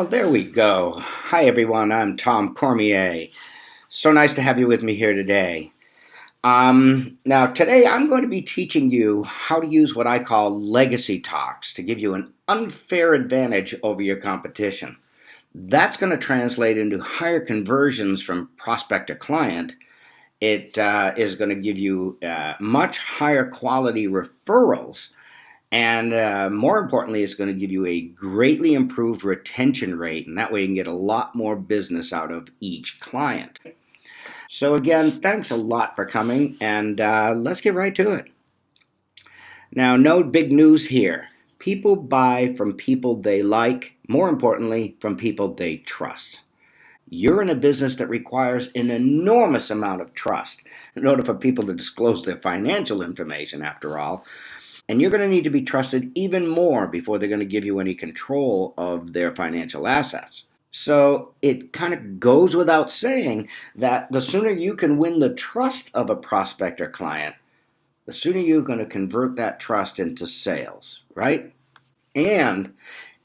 Well, there we go. Hi, everyone. I'm Tom Cormier. So nice to have you with me here today. Now, today I'm going to be teaching you how to use what I call LegacyTalks to give you an unfair advantage over your competition. That's going to translate into higher conversions from prospect to client. It is going to give you much higher quality referrals. And more importantly, it's going to give you a greatly improved retention rate, and that way you can get a lot more business out of each client. So again, thanks a lot for coming, and let's get right to it. Now, no big news here. People buy from people they like, more importantly, from people they trust. You're in a business that requires an enormous amount of trust in order for people to disclose their financial information, after all. And you're going to need to be trusted even more before they're going to give you any control of their financial assets. So it kind of goes without saying that the sooner you can win the trust of a prospect or client, the sooner you're going to convert that trust into sales, right? And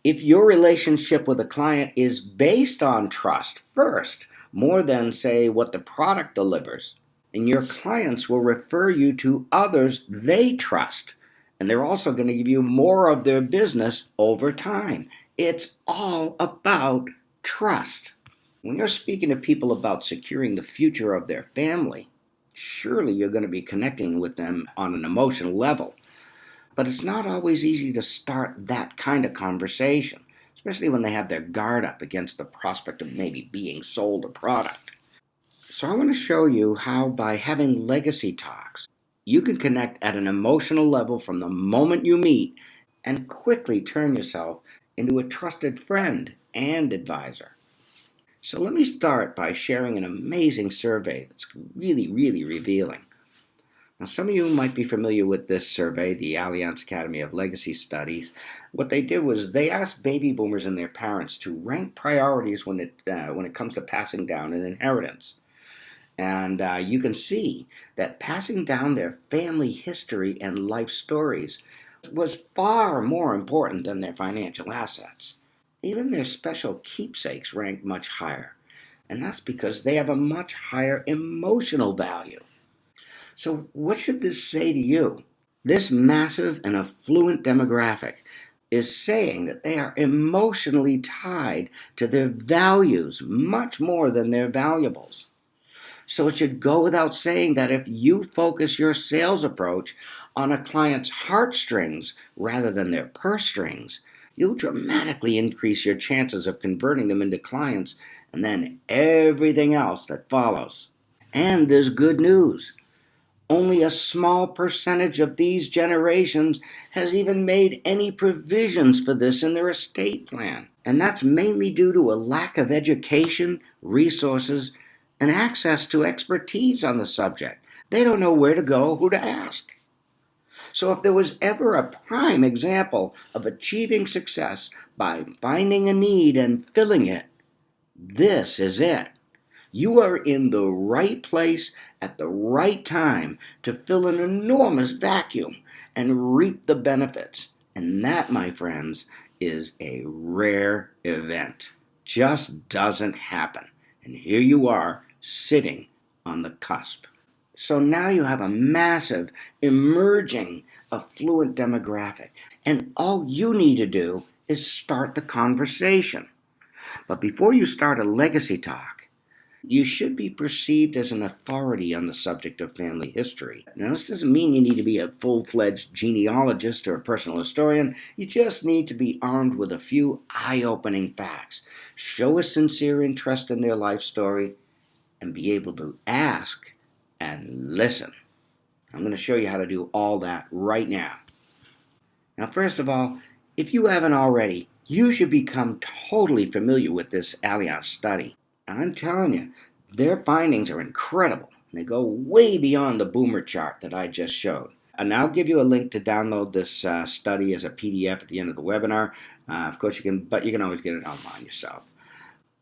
if your relationship with a client is based on trust first, more than, say, what the product delivers, and your clients will refer you to others they trust, and they're also going to give you more of their business over time. It's all about trust. When you're speaking to people about securing the future of their family, surely you're going to be connecting with them on an emotional level. But it's not always easy to start that kind of conversation, especially when they have their guard up against the prospect of maybe being sold a product. So I want to show you how, by having LegacyTalks, you can connect at an emotional level from the moment you meet and quickly turn yourself into a trusted friend and advisor. So let me start by sharing an amazing survey that's really, really revealing. Now, some of you might be familiar with this survey, the Alliance Academy of Legacy Studies. What they did was they asked baby boomers and their parents to rank priorities when it comes to passing down an inheritance. And you can see that passing down their family history and life stories was far more important than their financial assets. Even their special keepsakes ranked much higher, and that's because they have a much higher emotional value. So what should this say to you? This massive and affluent demographic is saying that they are emotionally tied to their values much more than their valuables. So it should go without saying that if you focus your sales approach on a client's heartstrings rather than their purse strings, you'll dramatically increase your chances of converting them into clients and then everything else that follows. And there's good news. Only a small percentage of these generations has even made any provisions for this in their estate plan. And that's mainly due to a lack of education, resources, and access to expertise on the subject. They don't know where to go, who to ask. So if there was ever a prime example of achieving success by finding a need and filling it, this is it. You are in the right place at the right time to fill an enormous vacuum and reap the benefits. And that, my friends, is a rare event. Just doesn't happen. And here you are, sitting on the cusp. So now you have a massive, emerging, affluent demographic, and all you need to do is start the conversation. But before you start a legacy talk, you should be perceived as an authority on the subject of family history. Now, this doesn't mean you need to be a full-fledged genealogist or a personal historian. You just need to be armed with a few eye-opening facts, show a sincere interest in their life story, and be able to ask and listen. I'm going to show you how to do all that right now. Now, first of all, if you haven't already, you should become totally familiar with this Alliance study. I'm telling you, their findings are incredible. They go way beyond the boomer chart that I just showed. And I'll give you a link to download this study as a PDF at the end of the webinar. Of course, you can always get it online yourself.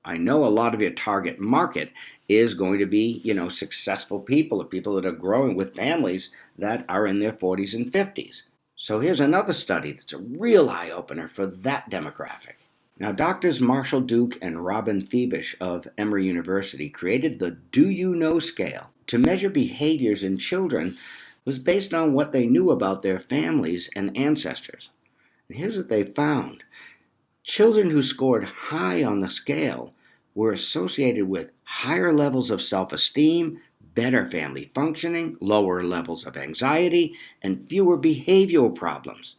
I know a lot of your target market is going to be, successful people, or people that are growing with families that are in their 40s and 50s. So here's another study that's a real eye-opener for that demographic. Now, Doctors Marshall Duke and Robin Thiebish of Emory University created the Do You Know scale to measure behaviors in children was based on what they knew about their families and ancestors. And here's what they found. Children who scored high on the scale were associated with higher levels of self-esteem, better family functioning, lower levels of anxiety, and fewer behavioral problems.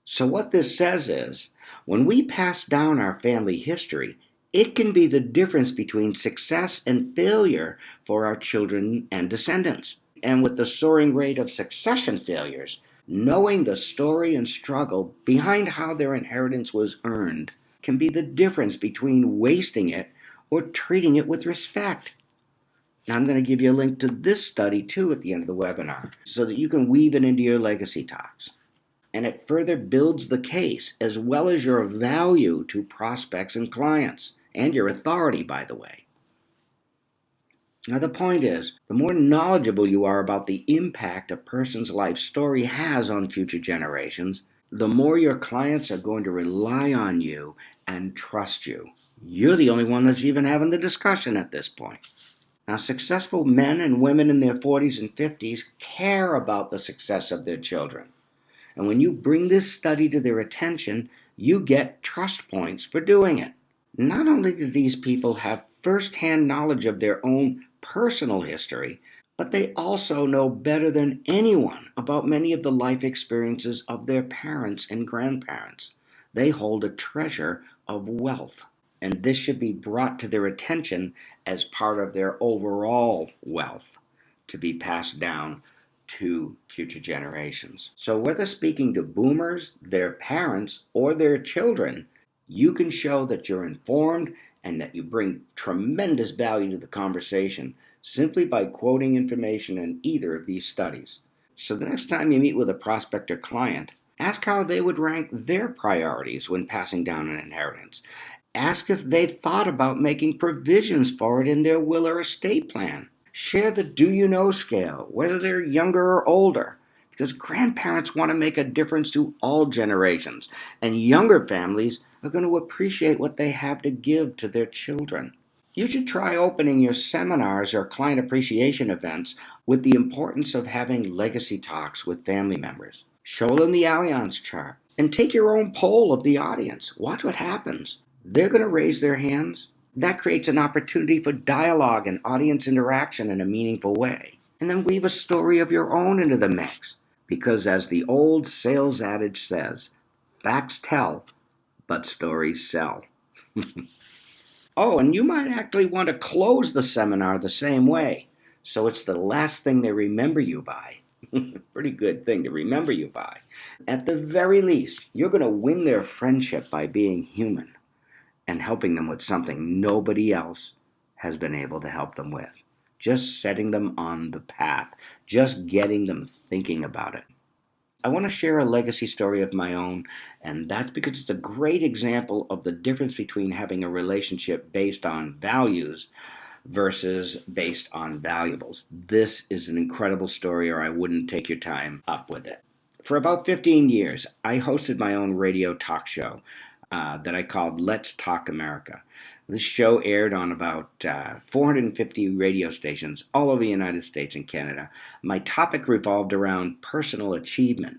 So what this says is, when we pass down our family history, it can be the difference between success and failure for our children and descendants. And with the soaring rate of succession failures, knowing the story and struggle behind how their inheritance was earned can be the difference between wasting it or treating it with respect. Now, I'm going to give you a link to this study too at the end of the webinar so that you can weave it into your legacy talks. And it further builds the case as well as your value to prospects and clients, and your authority, by the way. Now, the point is, the more knowledgeable you are about the impact a person's life story has on future generations, the more your clients are going to rely on you and trust you. You're the only one that's even having the discussion at this point. Now, successful men and women in their 40s and 50s care about the success of their children. And when you bring this study to their attention, you get trust points for doing it. Not only do these people have first-hand knowledge of their own personal history, but they also know better than anyone about many of the life experiences of their parents and grandparents. They hold a treasure of wealth, and this should be brought to their attention as part of their overall wealth to be passed down to future generations. So whether speaking to boomers, their parents, or their children, you can show that you're informed and that you bring tremendous value to the conversation simply by quoting information in either of these studies. So the next time you meet with a prospect or client, ask how they would rank their priorities when passing down an inheritance. Ask if they've thought about making provisions for it in their will or estate plan. Share the Do You Know scale, whether they're younger or older, because grandparents want to make a difference to all generations, and younger families are going to appreciate what they have to give to their children. You should try opening your seminars or client appreciation events with the importance of having legacy talks with family members. Show them the Allianz chart, and take your own poll of the audience. Watch what happens. They're going to raise their hands. That creates an opportunity for dialogue and audience interaction in a meaningful way. And then weave a story of your own into the mix. Because as the old sales adage says, facts tell, but stories sell. Oh, and you might actually want to close the seminar the same way. So it's the last thing they remember you by. Pretty good thing to remember you by. At the very least, you're going to win their friendship by being human and helping them with something nobody else has been able to help them with. Just setting them on the path, just getting them thinking about it. I want to share a legacy story of my own, and that's because it's a great example of the difference between having a relationship based on values versus based on valuables. This is an incredible story, or I wouldn't take your time up with it. For about 15 years, I hosted my own radio talk show that I called Let's Talk America. This show aired on about 450 radio stations all over the United States and Canada. My topic revolved around personal achievement.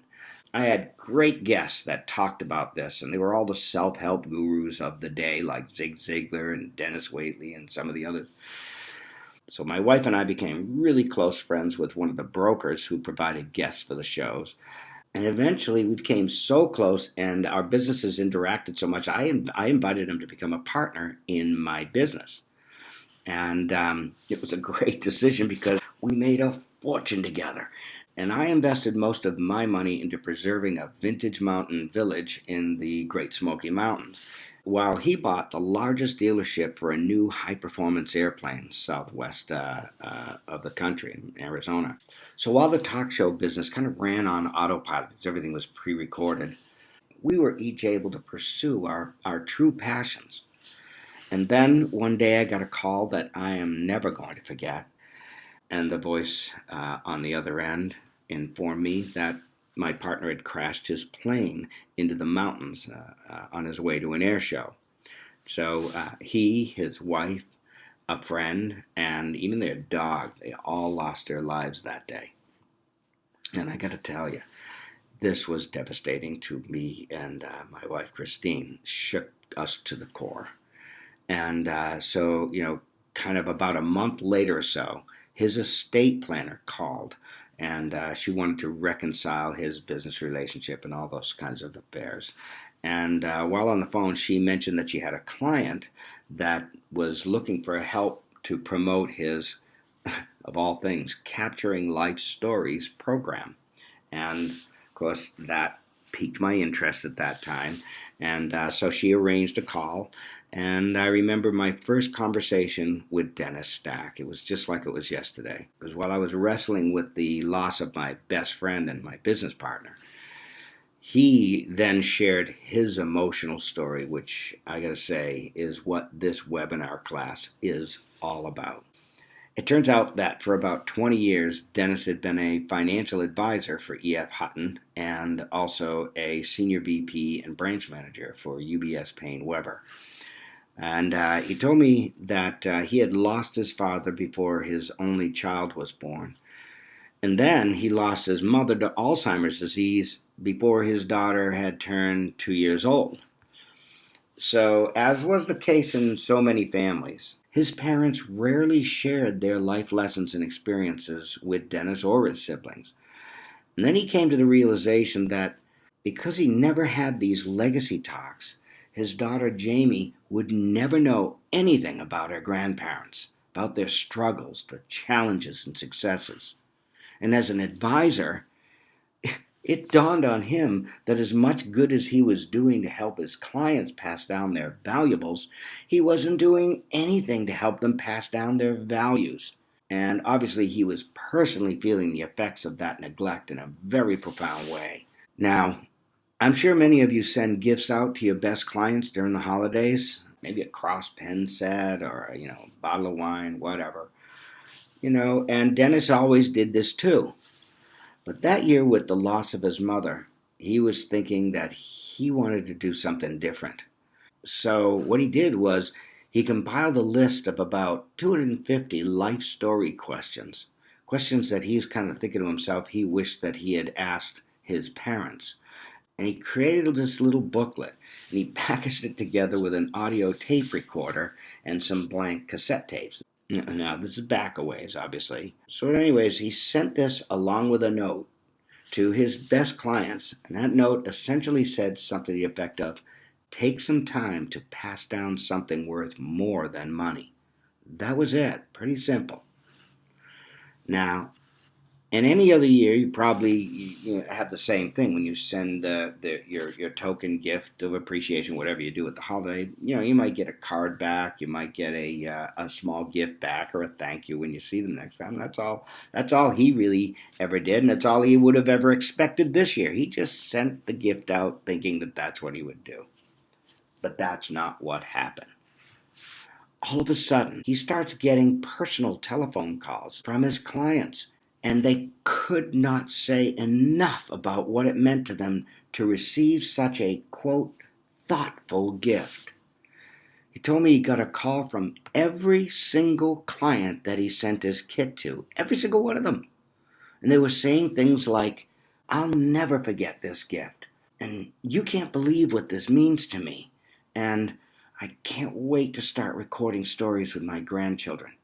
I had great guests that talked about this, and they were all the self-help gurus of the day, like Zig Ziglar and Dennis Waitley and some of the others. So my wife and I became really close friends with one of the brokers who provided guests for the shows. And eventually we became so close and our businesses interacted so much, I invited him to become a partner in my business. And it was a great decision because we made a fortune together. And I invested most of my money into preserving a vintage mountain village in the Great Smoky Mountains, while he bought the largest dealership for a new high-performance airplane southwest of the country, in Arizona. So while the talk show business kind of ran on autopilot, because everything was pre-recorded, we were each able to pursue our true passions. And then one day I got a call that I am never going to forget, and the voice on the other end informed me that my partner had crashed his plane into the mountains on his way to an air show. So he, his wife, a friend, and even their dog, they all lost their lives that day. And I got to tell you, this was devastating to me and my wife, Christine. Shook us to the core. And kind of about a month later or so, his estate planner called, and she wanted to reconcile his business relationship and all those kinds of affairs. And while on the phone, she mentioned that she had a client that was looking for help to promote his, of all things, Capturing Life Stories program. And of course, that piqued my interest at that time. And so she arranged a call. And I remember my first conversation with Dennis Stack. It was just like it was yesterday. It was while I was wrestling with the loss of my best friend and my business partner. He then shared his emotional story, which I gotta say is what this webinar class is all about. It turns out that for about 20 years, Dennis had been a financial advisor for E.F. Hutton and also a senior VP and branch manager for UBS Payne Weber. And he told me that he had lost his father before his only child was born. And then he lost his mother to Alzheimer's disease before his daughter had turned 2 years old. So, as was the case in so many families, his parents rarely shared their life lessons and experiences with Dennis or his siblings. And then he came to the realization that because he never had these legacy talks, his daughter Jamie would never know anything about her grandparents, about their struggles, the challenges and successes. And as an advisor, it dawned on him that as much good as he was doing to help his clients pass down their valuables, he wasn't doing anything to help them pass down their values. And obviously, he was personally feeling the effects of that neglect in a very profound way. Now, I'm sure many of you send gifts out to your best clients during the holidays, maybe a cross pen set or a bottle of wine, whatever. And Dennis always did this too. But that year, with the loss of his mother, he was thinking that he wanted to do something different. So, what he did was he compiled a list of about 250 life story questions. Questions that he was kind of thinking to himself he wished that he had asked his parents. And he created this little booklet and he packaged it together with an audio tape recorder and some blank cassette tapes. Now, this is back a ways, obviously. So, anyways, he sent this along with a note to his best clients, and that note essentially said something to the effect of, take some time to pass down something worth more than money. That was it. Pretty simple. Now, in any other year, you probably have the same thing when you send your token gift of appreciation, whatever you do at the holiday. You might get a card back, you might get a small gift back, or a thank you when you see them next time. That's all. That's all he really ever did, and that's all he would have ever expected this year. He just sent the gift out, thinking that that's what he would do. But that's not what happened. All of a sudden, he starts getting personal telephone calls from his clients. And they could not say enough about what it meant to them to receive such a, quote, thoughtful gift. He told me he got a call from every single client that he sent his kit to, every single one of them. And they were saying things like, I'll never forget this gift. And you can't believe what this means to me. And I can't wait to start recording stories with my grandchildren.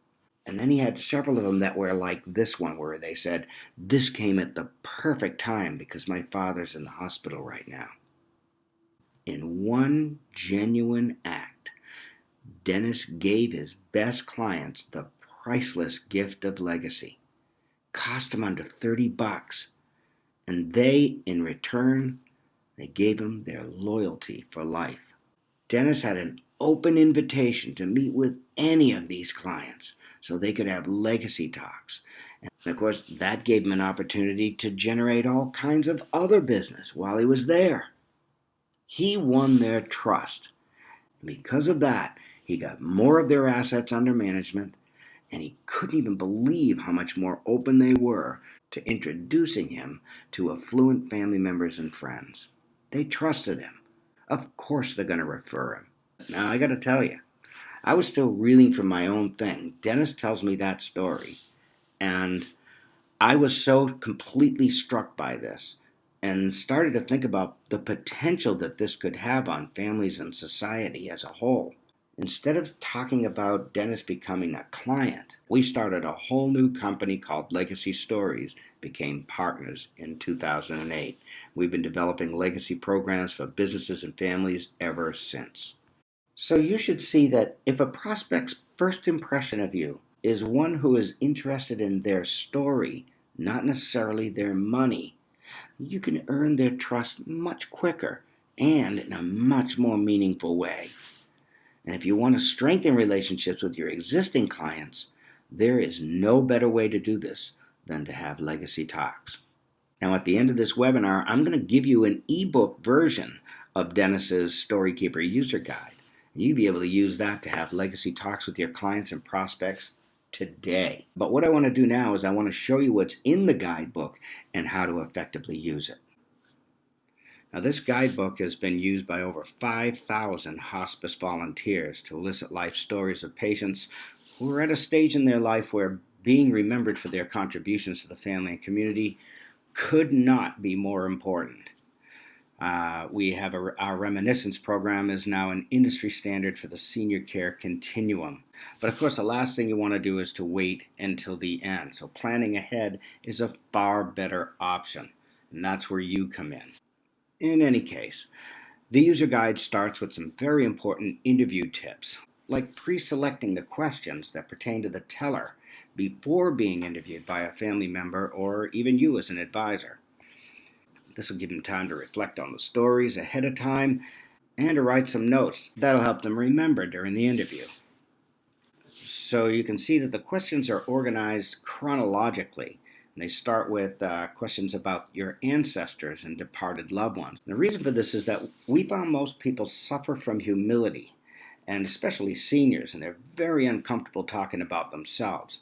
And then he had several of them that were like this one, where they said, this came at the perfect time because my father's in the hospital right now. In one genuine act, Dennis gave his best clients the priceless gift of legacy. Cost him under $30. And they, in return, they gave him their loyalty for life. Dennis had an open invitation to meet with any of these clients so they could have legacy talks. And of course, that gave him an opportunity to generate all kinds of other business while he was there. He won their trust. And because of that, he got more of their assets under management, and he couldn't even believe how much more open they were to introducing him to affluent family members and friends. They trusted him. Of course they're going to refer him. Now, I got to tell you, I was still reeling from my own thing. Dennis tells me that story, and I was so completely struck by this and started to think about the potential that this could have on families and society as a whole. Instead of talking about Dennis becoming a client, we started a whole new company called Legacy Stories, became partners in 2008. We've been developing legacy programs for businesses and families ever since. So you should see that if a prospect's first impression of you is one who is interested in their story, not necessarily their money, you can earn their trust much quicker and in a much more meaningful way. And if you want to strengthen relationships with your existing clients, there is no better way to do this than to have Legacy Talks. Now, at the end of this webinar, I'm going to give you an ebook version of Dennis's StoryKeeper user guide. You'll be able to use that to have Legacy Talks with your clients and prospects today. But what I want to do now is I want to show you what's in the guidebook and how to effectively use it. Now, this guidebook has been used by over 5,000 hospice volunteers to elicit life stories of patients who are at a stage in their life where being remembered for their contributions to the family and community could not be more important. We have our reminiscence program is now an industry standard for the senior care continuum. But of course, the last thing you want to do is to wait until the end. So planning ahead is a far better option, and that's where you come in. In any case, the user guide starts with some very important interview tips, like pre-selecting the questions that pertain to the teller before being interviewed by a family member or even you as an advisor. This will give them time to reflect on the stories ahead of time and to write some notes that'll help them remember during the interview. So you can see that the questions are organized chronologically. And they start with questions about your ancestors and departed loved ones. And the reason for this is that we found most people suffer from humility, and especially seniors, and they're very uncomfortable talking about themselves.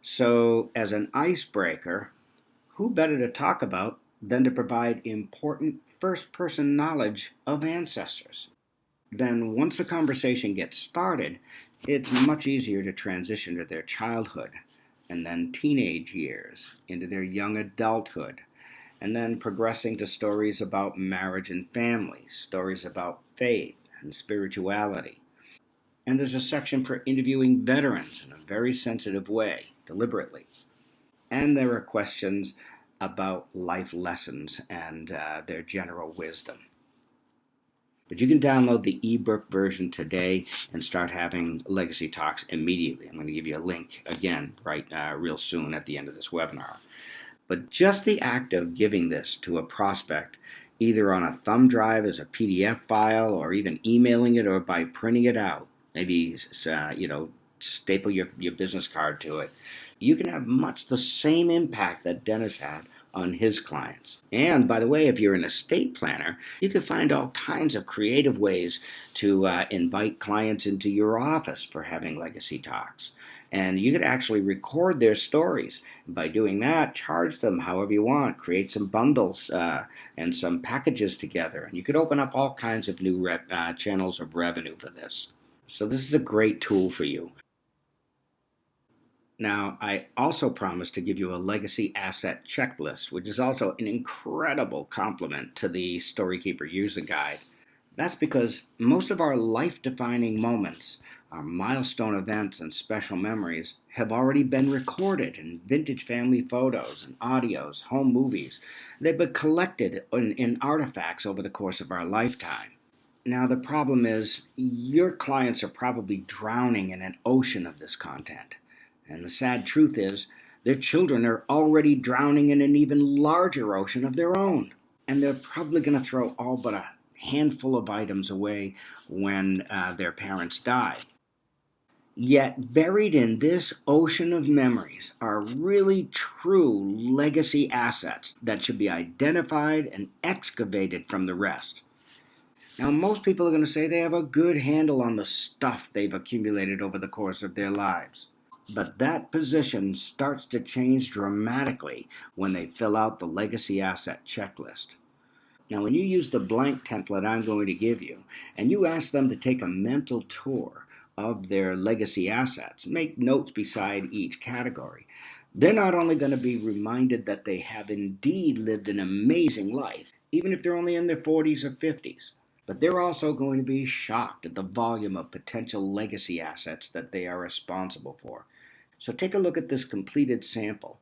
So as an icebreaker, who better to talk about than to provide important first-person knowledge of ancestors? Then once the conversation gets started, it's much easier to transition to their childhood, and then teenage years, into their young adulthood, and then progressing to stories about marriage and family, stories about faith and spirituality. And there's a section for interviewing veterans in a very sensitive way, deliberately. And there are questions about life lessons and their general wisdom. But you can download the ebook version today and start having Legacy Talks immediately. I'm going to give you a link again real soon at the end of this webinar. But just the act of giving this to a prospect, either on a thumb drive as a PDF file or even emailing it or by printing it out, maybe staple your business card to it, you can have much the same impact that Dennis had on his clients. And by the way, if you're an estate planner, you can find all kinds of creative ways to invite clients into your office for having Legacy Talks. And you could actually record their stories. By doing that, charge them however you want, create some bundles and some packages together. And you could open up all kinds of new channels of revenue for this. So this is a great tool for you. Now, I also promised to give you a legacy asset checklist, which is also an incredible complement to the StoryKeeper user guide. That's because most of our life-defining moments, our milestone events and special memories, have already been recorded in vintage family photos and audios, home movies. They've been collected in artifacts over the course of our lifetime. Now, the problem is your clients are probably drowning in an ocean of this content. And the sad truth is, their children are already drowning in an even larger ocean of their own. And they're probably going to throw all but a handful of items away when their parents die. Yet buried in this ocean of memories are really true legacy assets that should be identified and excavated from the rest. Now, most people are going to say they have a good handle on the stuff they've accumulated over the course of their lives. But that position starts to change dramatically when they fill out the legacy asset checklist. Now, when you use the blank template I'm going to give you, and you ask them to take a mental tour of their legacy assets, make notes beside each category, they're not only going to be reminded that they have indeed lived an amazing life, even if they're only in their 40s or 50s, but they're also going to be shocked at the volume of potential legacy assets that they are responsible for. So take a look at this completed sample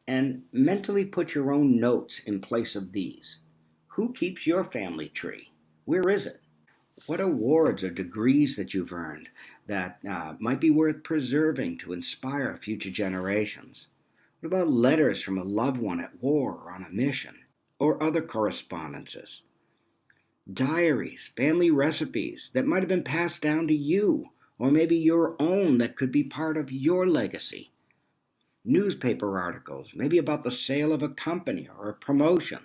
and mentally put your own notes in place of these. Who keeps your family tree? Where is it? What awards or degrees that you've earned that might be worth preserving to inspire future generations? What about letters from a loved one at war or on a mission? Or other correspondences? Diaries, family recipes that might have been passed down to you, or maybe your own that could be part of your legacy. Newspaper articles, maybe about the sale of a company or a promotion.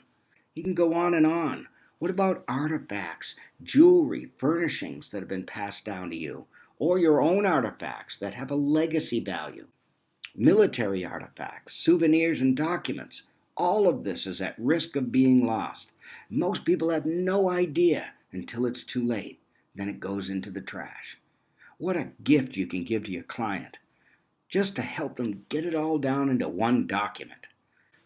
You can go on and on. What about artifacts, jewelry, furnishings that have been passed down to you, or your own artifacts that have a legacy value? Military artifacts, souvenirs, and documents. All of this is at risk of being lost. Most people have no idea until it's too late. Then it goes into the trash. What a gift you can give to your client, just to help them get it all down into one document.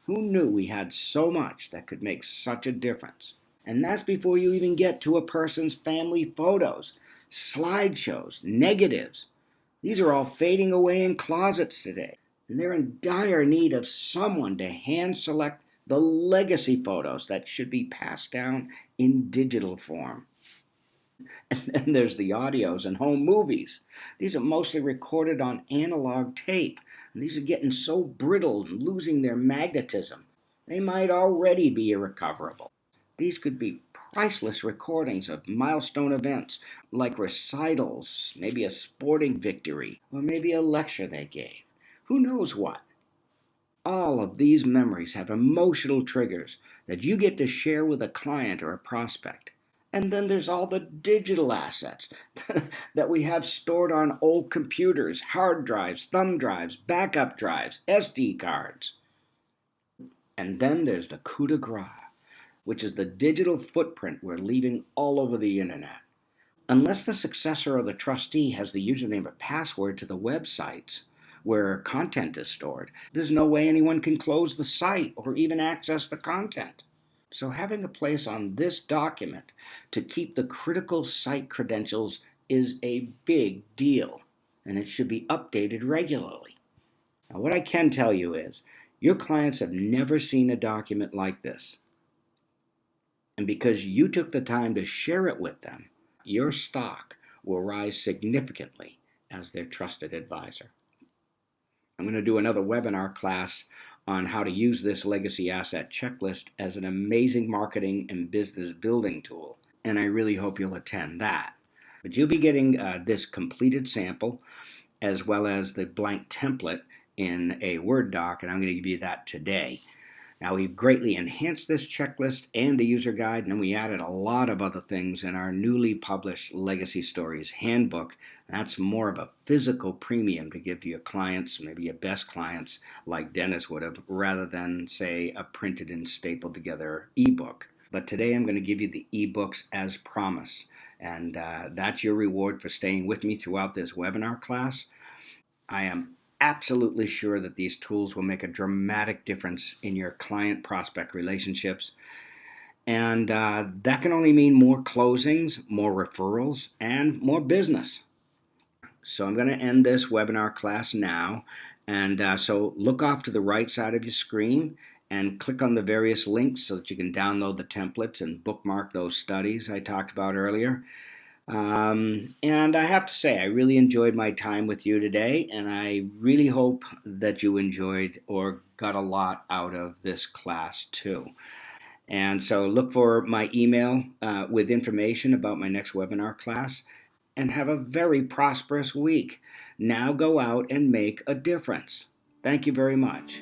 Who knew we had so much that could make such a difference? And that's before you even get to a person's family photos, slideshows, negatives. These are all fading away in closets today, and they're in dire need of someone to hand select the legacy photos that should be passed down in digital form. And then there's the audios and home movies. These are mostly recorded on analog tape, and these are getting so brittle and losing their magnetism, they might already be irrecoverable. These could be priceless recordings of milestone events like recitals, maybe a sporting victory, or maybe a lecture they gave. Who knows what? All of these memories have emotional triggers that you get to share with a client or a prospect. And then there's all the digital assets that we have stored on old computers, hard drives, thumb drives, backup drives, SD cards. And then there's the coup de grace, which is the digital footprint we're leaving all over the internet. Unless the successor or the trustee has the username or password to the websites where content is stored, there's no way anyone can close the site or even access the content. So having a place on this document to keep the critical site credentials is a big deal, and it should be updated regularly. Now, what I can tell you is, your clients have never seen a document like this. And because you took the time to share it with them, your stock will rise significantly as their trusted advisor. I'm going to do another webinar class on how to use this legacy asset checklist as an amazing marketing and business building tool, and I really hope you'll attend that. But you'll be getting this completed sample as well as the blank template in a Word doc, and I'm going to give you that today. Now, we've greatly enhanced this checklist and the user guide, and we added a lot of other things in our newly published Legacy Stories Handbook. That's more of a physical premium to give to your clients, maybe your best clients like Dennis would have, rather than, say, a printed and stapled together ebook. But today I'm going to give you the ebooks as promised, and that's your reward for staying with me throughout this webinar class. I am absolutely sure that these tools will make a dramatic difference in your client-prospect relationships. And that can only mean more closings, more referrals, and more business. So I'm going to end this webinar class now. And so look off to the right side of your screen and click on the various links so that you can download the templates and bookmark those studies I talked about earlier. And I have to say, I really enjoyed my time with you today, and I really hope that you enjoyed or got a lot out of this class too. And so look for my email with information about my next webinar class, and have a very prosperous week. Now go out and make a difference. Thank you very much.